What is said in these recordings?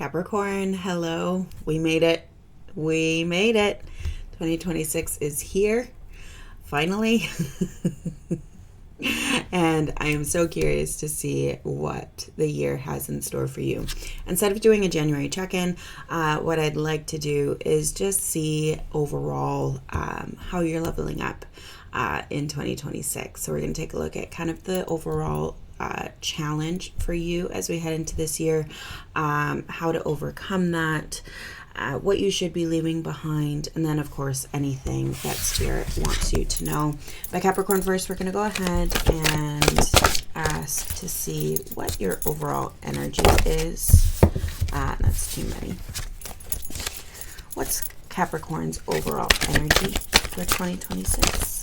Capricorn, hello. We made it. We made it. 2026 is here, finally. And I am so curious to see what the year has in store for you. Instead of doing a January check-in, what I'd like to do is just see overall how you're leveling up in 2026. So we're going to take a look at kind of the overall challenge for you as we head into this year, how to overcome that, what you should be leaving behind, and then of course anything that Spirit wants you to know. By Capricorn first, we're going to go ahead and ask to see what your overall energy is. That's too many. What's Capricorn's overall energy for 2026?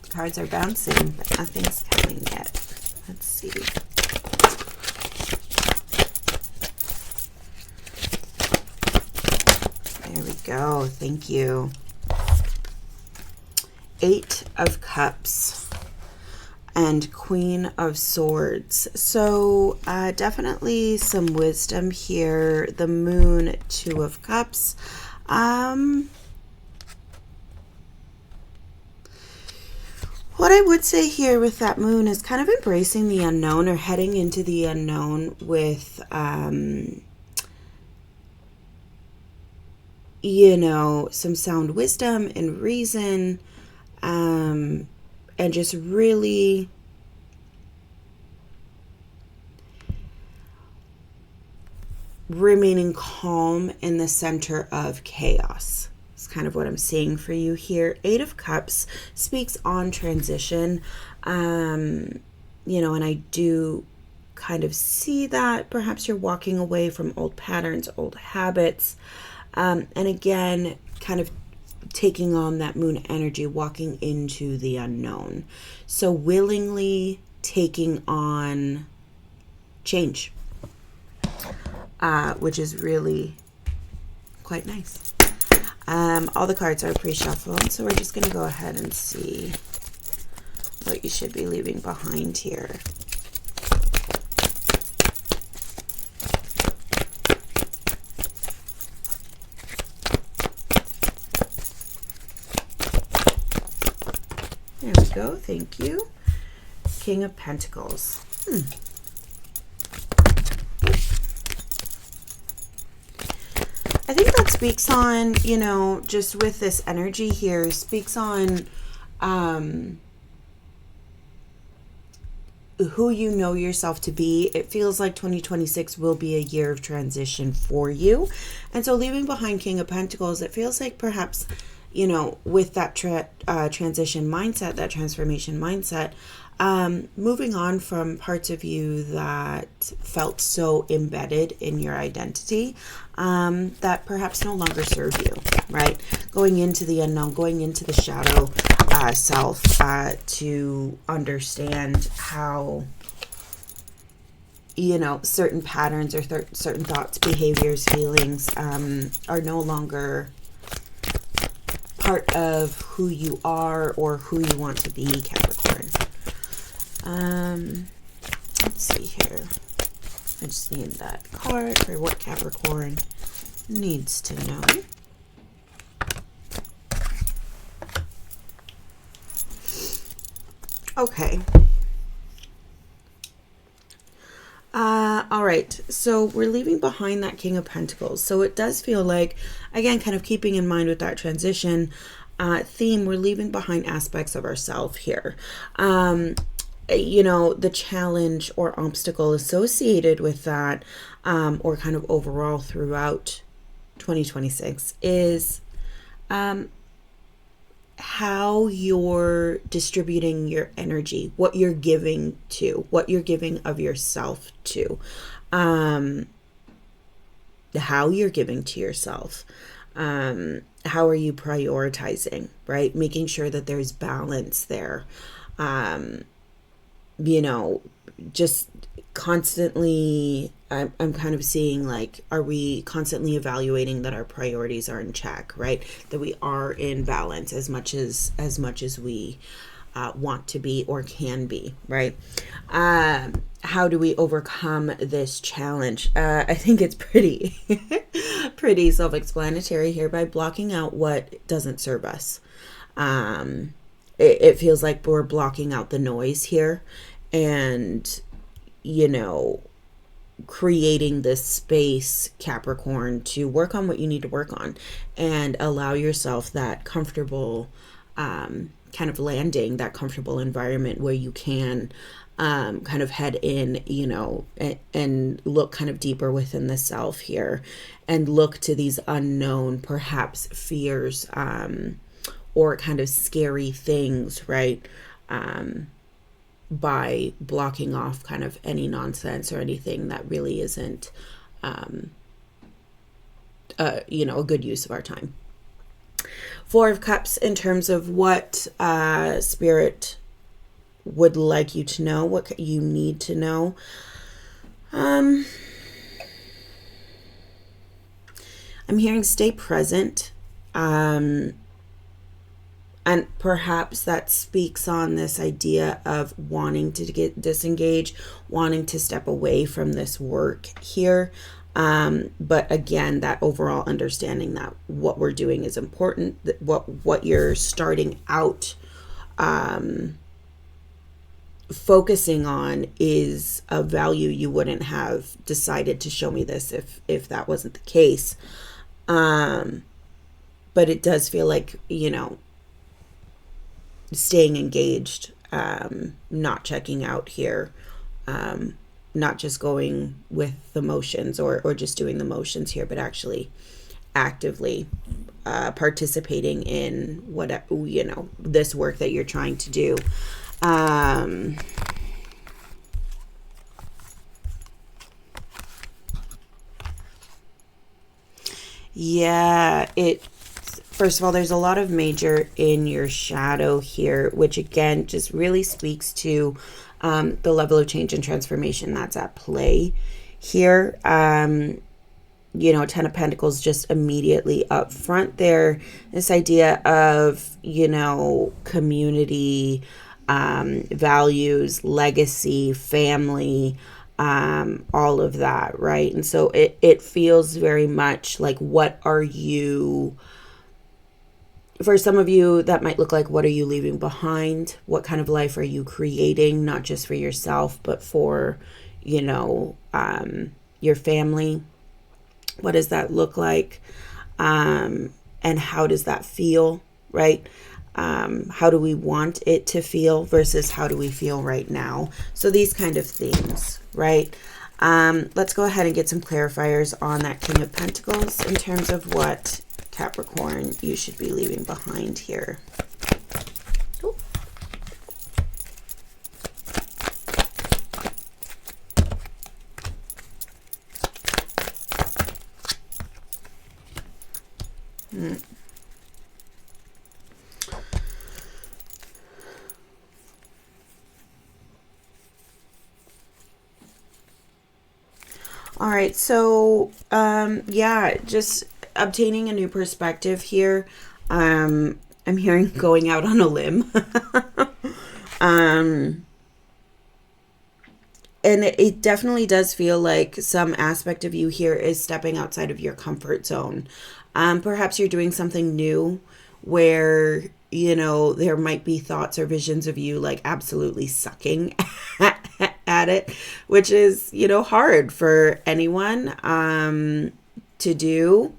Cards are bouncing, but nothing's coming yet. Let's see. There we go. Thank you. 8 of Cups and Queen of Swords. So definitely some wisdom here. The Moon, 2 of Cups. What I would say here with that moon is kind of embracing the unknown or heading into the unknown with, some sound wisdom and reason, and just really remaining calm in the center of chaos. Kind of what I'm seeing for you here. 8 of Cups speaks on transition, and I do kind of see that perhaps you're walking away from old patterns, old habits, and again, kind of taking on that moon energy, walking into the unknown. So willingly taking on change, which is really quite nice. All the cards are pre-shuffled, so we're just going to go ahead and see what you should be leaving behind here. There we go. Thank you. King of Pentacles. I think that speaks on, just with this energy here, speaks on who you know yourself to be. It feels like 2026 will be a year of transition for you. And so leaving behind King of Pentacles, it feels like perhaps, with that transition mindset, that transformation mindset, moving on from parts of you that felt so embedded in your identity, that perhaps no longer serve you, right? Going into the unknown, going into the shadow self, to understand how, certain patterns or certain thoughts, behaviors, feelings, are no longer part of who you are or who you want to be, Capricorn. Let's see here. I just need that card for what Capricorn needs to know. Okay. All right. So we're leaving behind that King of Pentacles. So it does feel like, again, kind of keeping in mind with that transition theme, we're leaving behind aspects of ourselves here. The challenge or obstacle associated with that, or kind of overall throughout 2026 is how you're distributing your energy, what you're giving of yourself to, how you're giving to yourself. How are you prioritizing, right? Making sure that there's balance there. Just constantly, I'm kind of seeing like, are we constantly evaluating that our priorities are in check, right? That we are in balance as much as we want to be or can be, right? How do we overcome this challenge? I think it's pretty pretty self-explanatory here, by blocking out what doesn't serve us. It feels like we're blocking out the noise here, and creating this space, Capricorn, to work on what you need to work on and allow yourself that comfortable kind of landing, that comfortable environment where you can kind of head in, and look kind of deeper within the self here, and look to these unknown, perhaps fears, or kind of scary things, right? By blocking off kind of any nonsense or anything that really isn't, a good use of our time. Four of Cups, in terms of what Spirit would like you to know, what you need to know. I'm hearing stay present. And perhaps that speaks on this idea of wanting to get disengaged, wanting to step away from this work here. But again, that overall understanding that what we're doing is important, that what you're starting out focusing on is a value you wouldn't have decided to show me this if that wasn't the case. But it does feel like, staying engaged, not checking out here, not just going with the motions or just doing the motions here, but actually actively participating in what, this work that you're trying to do. First of all, there's a lot of major in your shadow here, which again just really speaks to the level of change and transformation that's at play here. Ten of Pentacles just immediately up front there. This idea of, community, values, legacy, family, all of that, right? And so it feels very much like, what are you... For some of you, that might look like, what are you leaving behind? What kind of life are you creating, not just for yourself, but for, your family? What does that look like? And how does that feel, right? How do we want it to feel versus how do we feel right now? So these kind of things, right? Let's go ahead and get some clarifiers on that King of Pentacles in terms of what Capricorn you should be leaving behind here. Ooh. All right, so just obtaining a new perspective here. I'm hearing going out on a limb. And it definitely does feel like some aspect of you here is stepping outside of your comfort zone. Perhaps you're doing something new where, there might be thoughts or visions of you like absolutely sucking at it, which is, hard for anyone to do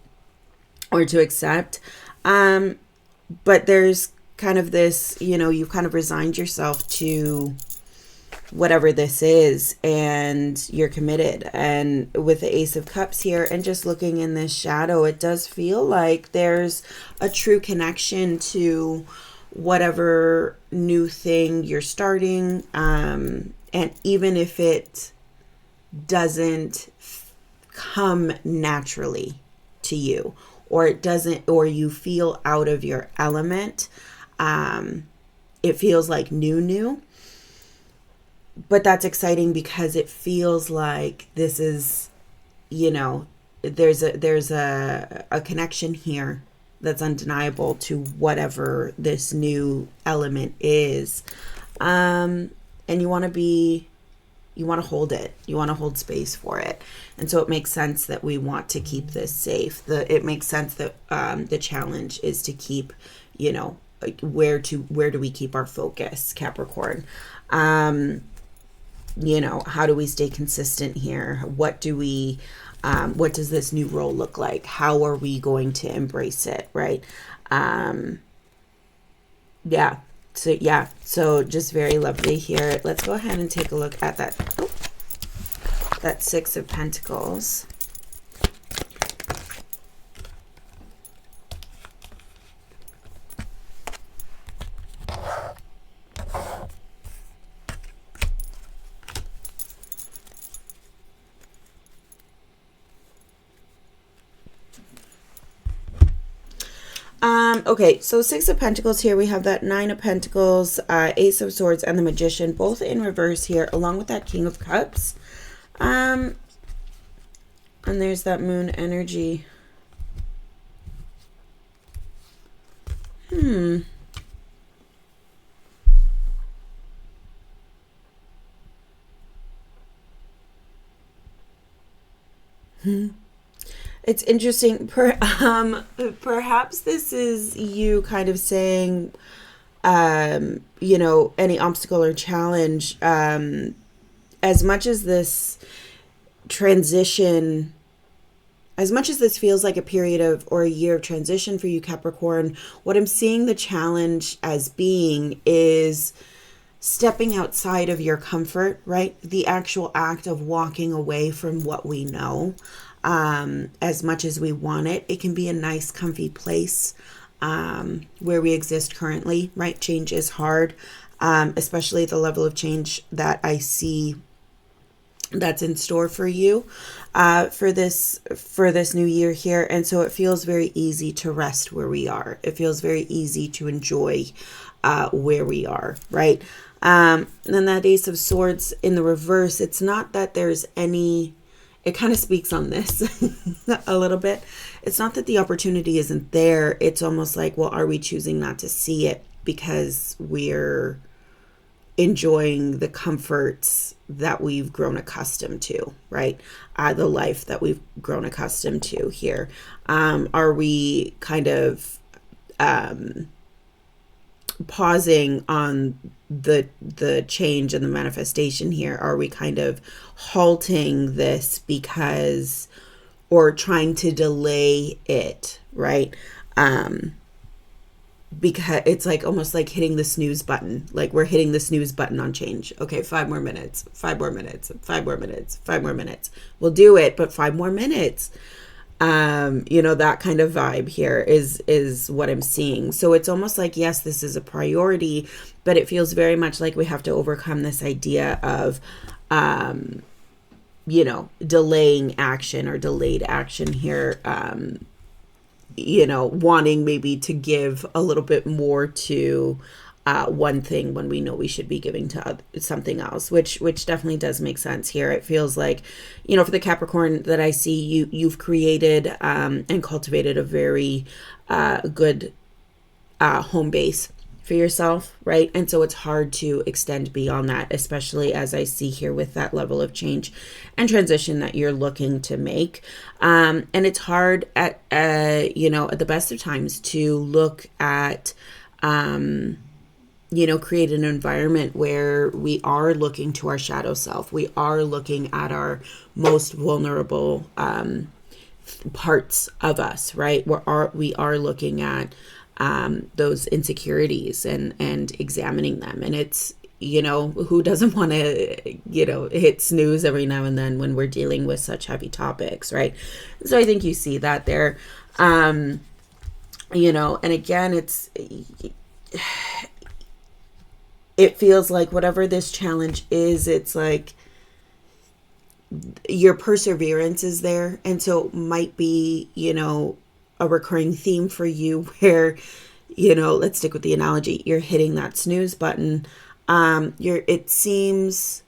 or to accept. But there's kind of this, you've kind of resigned yourself to whatever this is, and you're committed. And with the Ace of Cups here, and just looking in this shadow, it does feel like there's a true connection to whatever new thing you're starting. And even if it doesn't come naturally to you, or it doesn't, or you feel out of your element, it feels like new. But that's exciting because it feels like this is, there's a connection here that's undeniable to whatever this new element is. And you want to hold it. You want to hold space for it. And so it makes sense that we want to keep this safe. It makes sense that the challenge is to keep, where do we keep our focus, Capricorn? How do we stay consistent here? What does this new role look like? How are we going to embrace it, right? So just very lovely here. Let's go ahead and take a look at that Six of Pentacles. Okay, so Six of Pentacles here. We have that Nine of Pentacles, Ace of Swords, and the Magician, both in reverse here, along with that King of Cups. And there's that Moon energy. It's interesting. Perhaps this is you kind of saying, any obstacle or challenge, as much as this transition, as much as this feels like a period of, or a year of transition for you, Capricorn, what I'm seeing the challenge as being is stepping outside of your comfort, right? The actual act of walking away from what we know. As much as we want it, it can be a nice, comfy place where we exist currently, right? Change is hard, especially the level of change that I see that's in store for you for this new year here. And so it feels very easy to rest where we are. It feels very easy to enjoy where we are, right? And then that Ace of Swords in the reverse, it's not that there's any... It kind of speaks on this a little bit. It's not that the opportunity isn't there. It's almost like, well, are we choosing not to see it because we're enjoying the comforts that we've grown accustomed to, right? The life that we've grown accustomed to here. Are we kind of pausing on the change and the manifestation here? Are we kind of halting this because, or trying to delay it, right? Because it's like almost like hitting the snooze button. Like we're hitting the snooze button on change. Okay, 5 more minutes, 5 more minutes, 5 more minutes, 5 more minutes. We'll do it, but 5 more minutes. That kind of vibe here is what I'm seeing. So it's almost like, yes, this is a priority, but it feels very much like we have to overcome this idea of, delaying action or delayed action here. Wanting maybe to give a little bit more to one thing when we know we should be giving to something else, which definitely does make sense here. It feels like, for the Capricorn that I see, you've created and cultivated a very good home base for yourself, right? And so it's hard to extend beyond that, especially as I see here with that level of change and transition that you're looking to make. And it's hard at the best of times to look at, create an environment where we are looking to our shadow self. We are looking at our most vulnerable parts of us, right? We are looking at those insecurities and examining them. And it's, who doesn't want to, hit snooze every now and then when we're dealing with such heavy topics, right? So I think you see that there, and again, it feels like whatever this challenge is, it's like your perseverance is there. And so it might be, a recurring theme for you where, let's stick with the analogy. You're hitting that snooze button. It seems,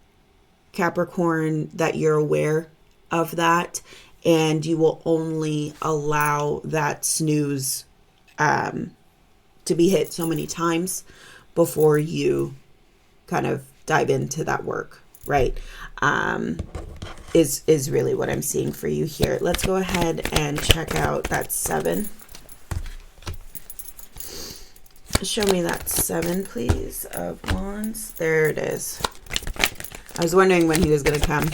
Capricorn, that you're aware of that, and you will only allow that snooze to be hit so many times before you kind of dive into that work, right? Is really what I'm seeing for you here. Let's go ahead and check out that 7. Show me that 7, please, of Wands. There it is. I was wondering when he was going to come.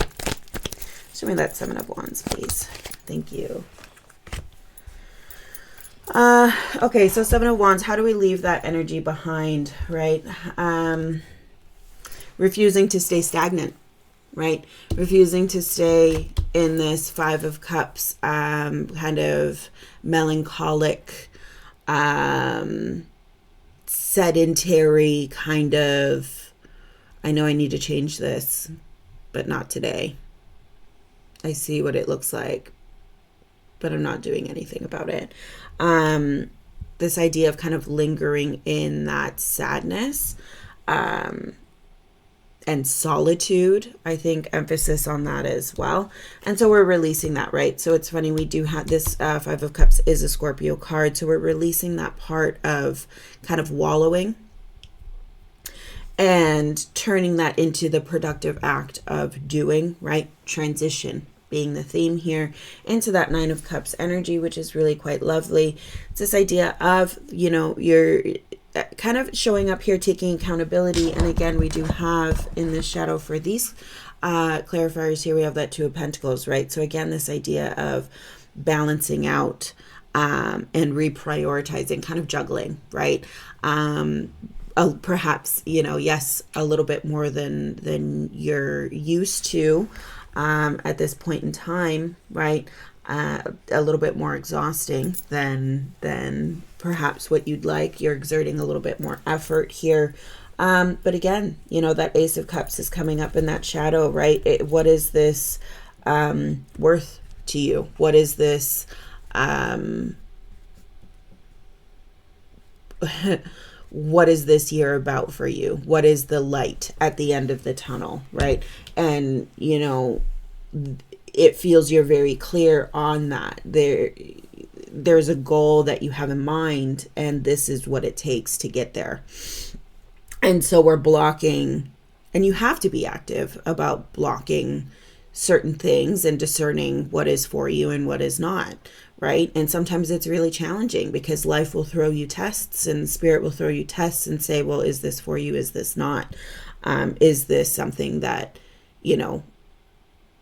Show me that 7 of Wands, please. Thank you. Okay, so 7 of Wands, how do we leave that energy behind, right? Refusing to stay stagnant, right? Refusing to stay in this 5 of Cups, kind of melancholic, sedentary kind of, I know I need to change this, but not today. I see what it looks like, but I'm not doing anything about it. This idea of kind of lingering in that sadness, and solitude, I think emphasis on that as well. And so we're releasing that, right? So it's funny, we do have this 5 of Cups is a Scorpio card. So we're releasing that part of kind of wallowing and turning that into the productive act of doing, right? Transition being the theme here into that 9 of Cups energy, which is really quite lovely. It's this idea of, you know, you're kind of showing up here, taking accountability. And again, we do have in the shadow for these clarifiers here, we have that 2 of Pentacles, right? So again, this idea of balancing out and reprioritizing, kind of juggling, right? Perhaps, you know, yes, a little bit more than you're used to at this point in time, right? A little bit more exhausting than perhaps what you'd like. You're exerting a little bit more effort here. But again, you know, that Ace of Cups is coming up in that shadow, right? What is this worth to you? What is this what is this year about for you? What is the light at the end of the tunnel, right? And, you know, it feels you're very clear on that. There's a goal that you have in mind, and this is what it takes to get there. And so we're blocking, and you have to be active about blocking certain things and discerning what is for you and what is not, right? And sometimes it's really challenging because life will throw you tests, and spirit will throw you tests and say, well, is this for you? Is this not? Is this something that, you know,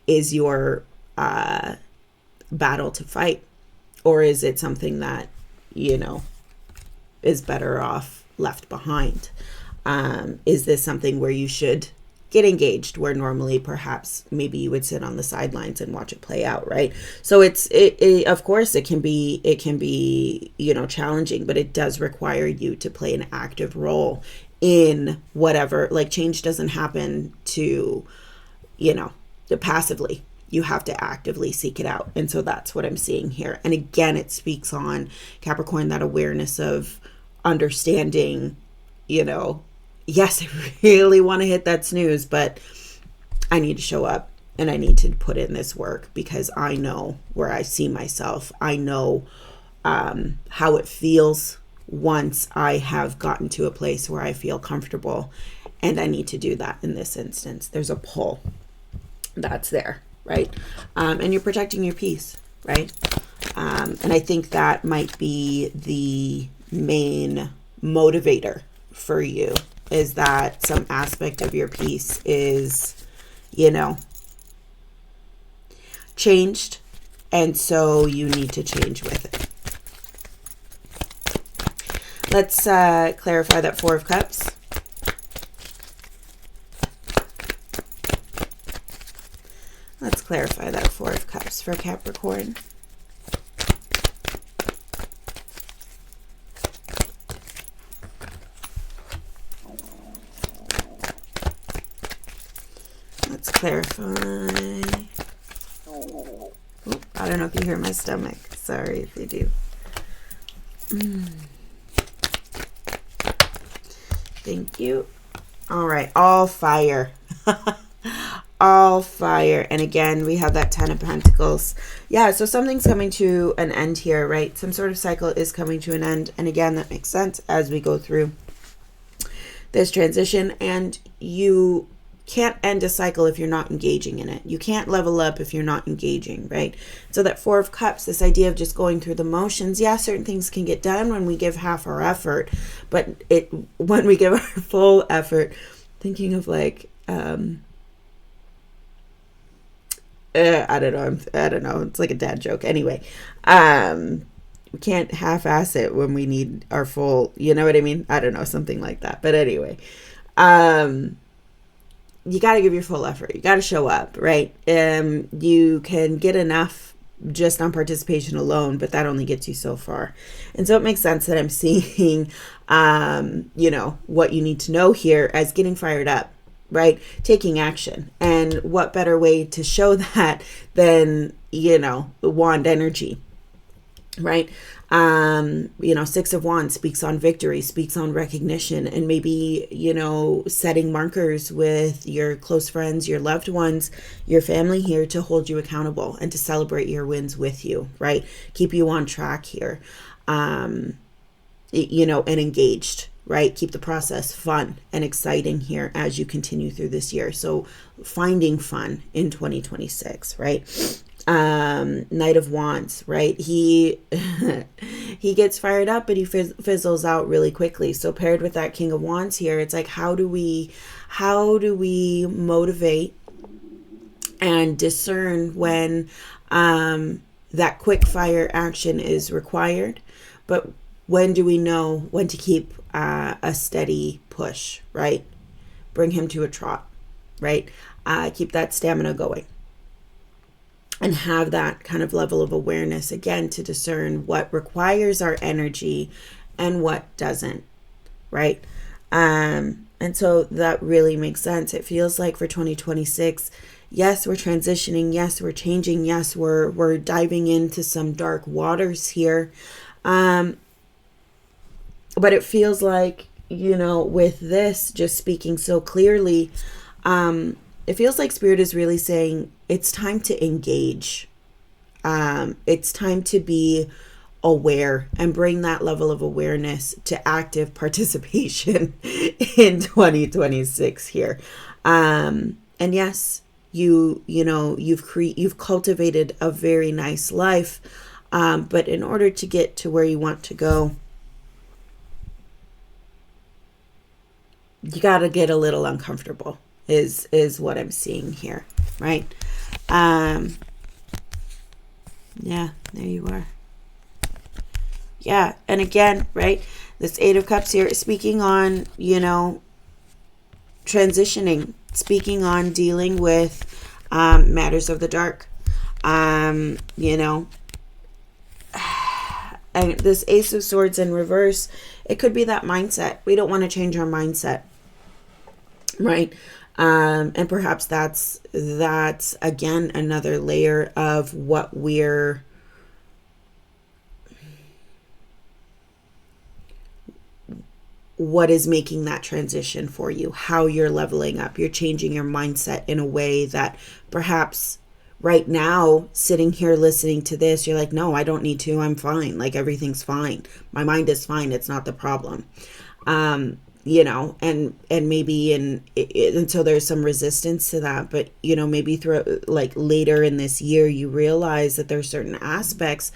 is your battle to fight? Or is it something that, you know, is better off left behind? Is this something where you should get engaged, where normally perhaps maybe you would sit on the sidelines and watch it play out, right? So it of course it can be, you know, challenging, but it does require you to play an active role in whatever. Like, change doesn't happen to, you know, passively. You have to actively seek it out. And so that's what I'm seeing here. And again, it speaks on, Capricorn, that awareness of understanding, you know, yes, I really want to hit that snooze, but I need to show up and I need to put in this work because I know where I see myself. I know how it feels once I have gotten to a place where I feel comfortable, and I need to do that in this instance. There's a pull that's there, right? And you're protecting your peace, right? And I think that might be the main motivator for you, is that some aspect of your peace is, you know, changed, and so you need to change with it. Let's clarify that 4 of Cups. Let's clarify that 4 of Cups for Capricorn. Let's clarify. Oop, I don't know if you hear my stomach. Sorry if you do. Thank you. All right. All fire. all fire. And again, we have that 10 of Pentacles. Yeah, so something's coming to an end here, right? Some sort of cycle is coming to an end. And again, that makes sense as we go through this transition. And you can't end a cycle if you're not engaging in it. You can't level up if you're not engaging, right? So that 4 of Cups, this idea of just going through the motions. Yeah, certain things can get done when we give half our effort, but when we give our full effort, thinking of like, I don't know. It's like a dad joke. Anyway, we can't half-ass it when we need our full, you know what I mean? I don't know, something like that. But anyway, you got to give your full effort. You got to show up, right? You can get enough just on participation alone, but that only gets you so far. And so it makes sense that I'm seeing, you know, what you need to know here as getting fired up, right? Taking action. And what better way to show that than, you know, the wand energy, right? You know, 6 of Wands speaks on victory, speaks on recognition, and maybe, you know, setting markers with your close friends, your loved ones, your family here to hold you accountable and to celebrate your wins with you, right? Keep you on track here, you know, and engaged, right? Keep the process fun and exciting here as you continue through this year. So finding fun in 2026, right? Knight of Wands, right? He gets fired up, but he fizzles out really quickly. So paired with that King of Wands here, it's like, how do we motivate and discern when that quick fire action is required, but when do we know when to keep a steady push, right? Bring him to a trot, right? Keep that stamina going. And have that kind of level of awareness, again, to discern what requires our energy and what doesn't, right? And so that really makes sense. It feels like for 2026, yes, we're transitioning. Yes, we're changing. Yes, we're diving into some dark waters here. But it feels like, you know, with this just speaking so clearly, it feels like Spirit is really saying it's time to engage. It's time to be aware and bring that level of awareness to active participation in 2026 here. And yes, you know, you've cultivated a very nice life. But in order to get to where you want to go, you got to get a little uncomfortable is what I'm seeing here, right? Yeah, there you are. Yeah, and again, right, this 8 of Cups here is speaking on, you know, transitioning, speaking on dealing with matters of the dark, you know. And this Ace of Swords in reverse, it could be that mindset. We don't want to change our mindset, right? And perhaps that's again another layer of what is making that transition for you, how you're leveling up. You're changing your mindset in a way that perhaps right now, sitting here listening to this, you're like, no, I don't need to. I'm fine. Like, everything's fine. My mind is fine. It's not the problem. You know, and maybe until there's some resistance to that, but, you know, maybe like later in this year, you realize that there's certain aspects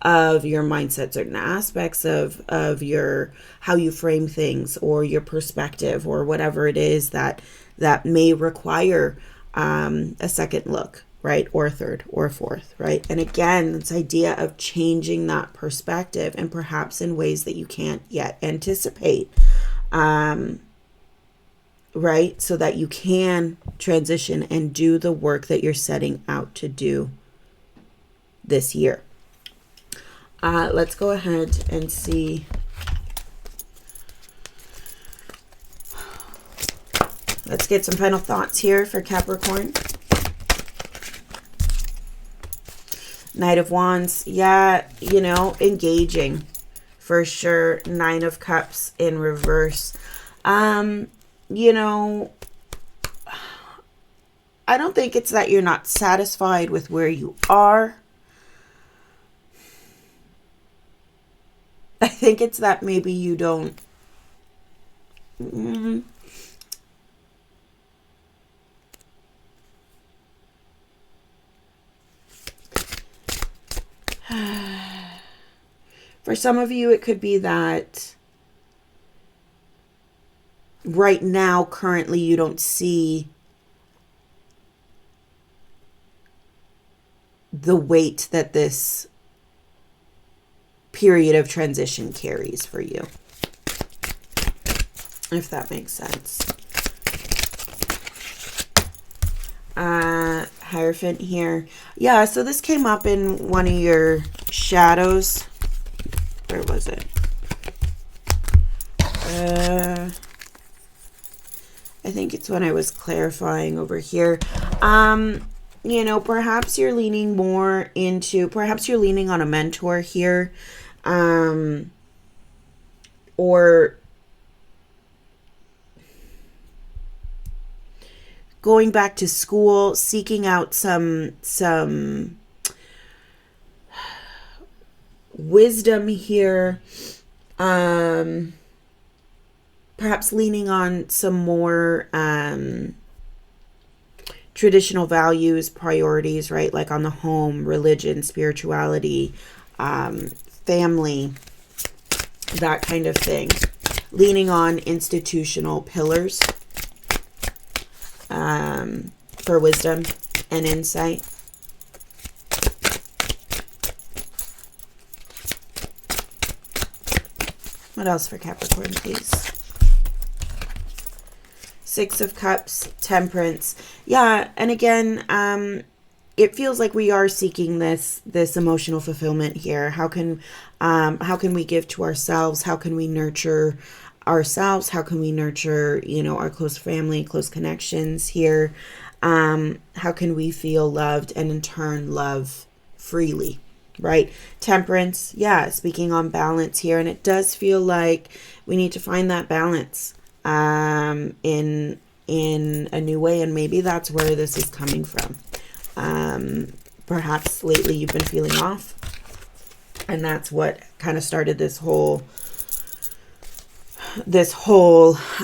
of your mindset, certain aspects of your, how you frame things or your perspective or whatever it is that may require a second look, right? Or a third or a fourth, right? And again, this idea of changing that perspective and perhaps in ways that you can't yet anticipate, right? So that you can transition and do the work that you're setting out to do this year. Let's go ahead and see. Let's get some final thoughts here for Capricorn. Knight of Wands. Yeah, you know, engaging for sure. 9 of Cups in reverse. You know, I don't think it's that you're not satisfied with where you are. I think it's that maybe you don't. For some of you, it could be that right now, currently, you don't see the weight that this period of transition carries for you, if that makes sense. Hierophant here. Yeah, so this came up in one of your shadows. Where was it? I think it's when I was clarifying over here. You know, perhaps you're leaning more into, perhaps you're leaning on a mentor here, or going back to school, seeking out some wisdom here, perhaps leaning on some more traditional values, priorities, right? Like on the home, religion, spirituality, family, that kind of thing. Leaning on institutional pillars for wisdom and insight. What else for Capricorn, please? Six of Cups, Temperance. Yeah, and again, it feels like we are seeking this emotional fulfillment here. How can we give to ourselves? How can we nurture ourselves? How can we nurture, you know, our close family, close connections here? How can we feel loved and in turn love freely, right? Temperance, yeah, speaking on balance here, and it does feel like we need to find that balance in a new way, and maybe that's where this is coming from. Perhaps lately you've been feeling off, and that's what kind of started this whole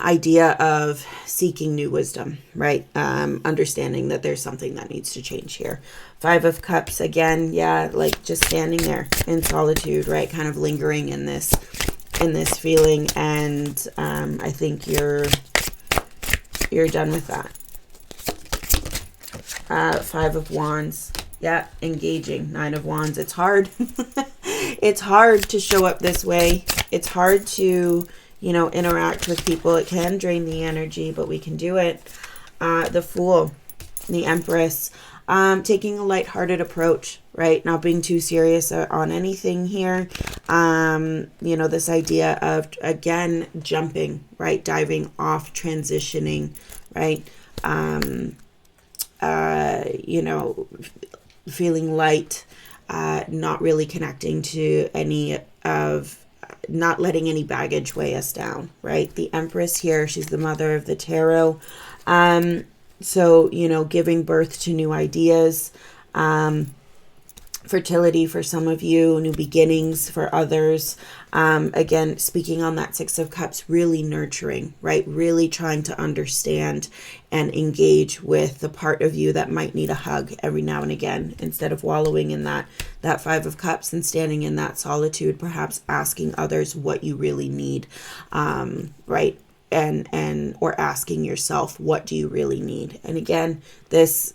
idea of seeking new wisdom, right? Understanding that there's something that needs to change here. Five of Cups, again, yeah, like just standing there in solitude, right? Kind of lingering in this feeling, and I think you're done with that. Five of Wands, yeah, engaging. Nine of Wands, it's hard. It's hard to show up this way. It's hard to, you know, interact with people. It can drain the energy, but we can do it. The Fool, the Empress, taking a lighthearted approach, right? Not being too serious on anything here. You know, this idea of, again, jumping, right? Diving off, transitioning, right? You know, feeling light, not really connecting to any of, not letting any baggage weigh us down, right? The Empress here, she's the mother of the tarot. So, you know, giving birth to new ideas, fertility for some of you, new beginnings for others. Again, speaking on that Six of Cups, really nurturing, right? Really trying to understand and engage with the part of you that might need a hug every now and again, instead of wallowing in that Five of Cups and standing in that solitude, perhaps asking others what you really need, right? And or asking yourself, what do you really need? And again, this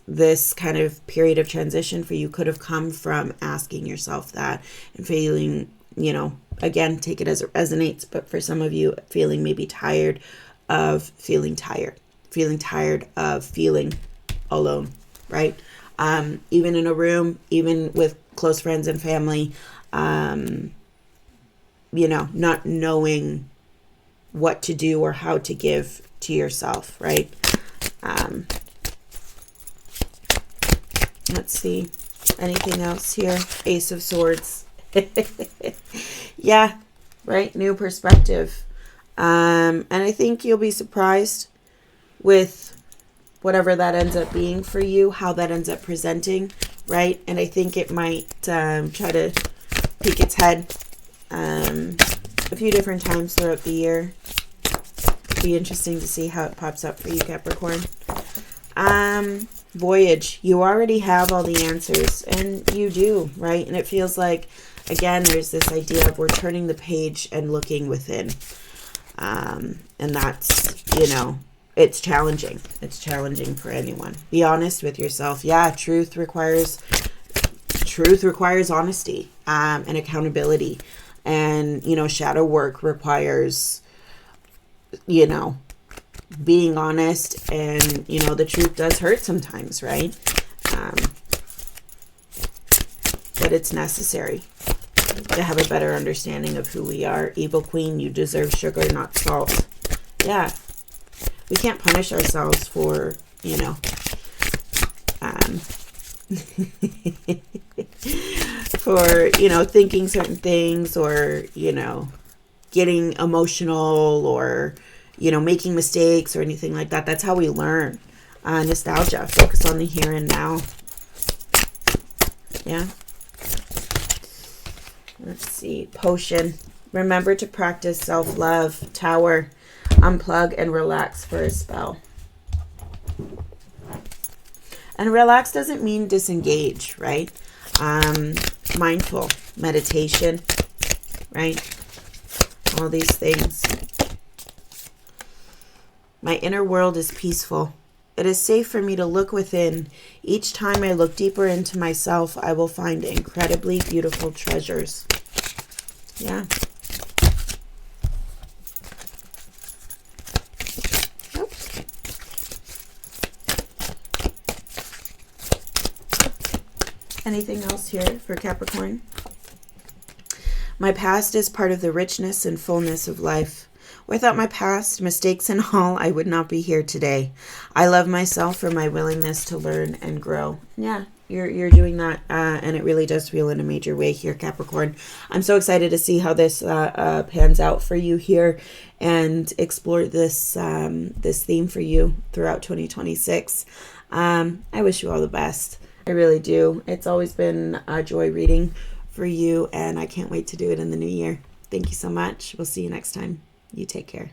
kind of period of transition for you could have come from asking yourself that and feeling, you know, again, take it as it resonates, but for some of you, feeling maybe tired of feeling tired of feeling alone, right? Even in a room, even with close friends and family, you know, not knowing what to do or how to give to yourself, right? Let's see. Anything else here? Ace of Swords. Yeah, right? New perspective. And I think you'll be surprised with whatever that ends up being for you, how that ends up presenting, right? And I think it might try to peek its head a few different times throughout the year. Be interesting to see how it pops up for you, Capricorn. Voyage. You already have all the answers, and you do, right? And it feels like, again, there's this idea of we're turning the page and looking within. And that's, it's challenging. It's challenging for anyone. Be honest with yourself. Yeah, truth requires honesty, and accountability. And, shadow work requires, being honest, and, the truth does hurt sometimes, right? But it's necessary to have a better understanding of who we are. Evil Queen, you deserve sugar, not salt. Yeah. We can't punish ourselves for, for, thinking certain things, or, getting emotional, or, making mistakes or anything like that. That's how we learn. Nostalgia. Focus on the here and now. Yeah. Let's see. Potion. Remember to practice self-love. Tower. Unplug and relax for a spell. And relax doesn't mean disengage, right? Mindful. Meditation. Right? All these things. My inner world is peaceful. It is safe for me to look within. Each time I look deeper into myself, I will find incredibly beautiful treasures. Yeah. Nope. Anything else here for Capricorn? My past is part of the richness and fullness of life. Without my past, mistakes and all, I would not be here today. I love myself for my willingness to learn and grow. Yeah, you're doing that, and it really does feel in a major way here, Capricorn. I'm so excited to see how this pans out for you here, and explore this this theme for you throughout 2026. I wish you all the best. I really do. It's always been a joy reading for you, and I can't wait to do it in the new year. Thank you so much. We'll see you next time. You take care.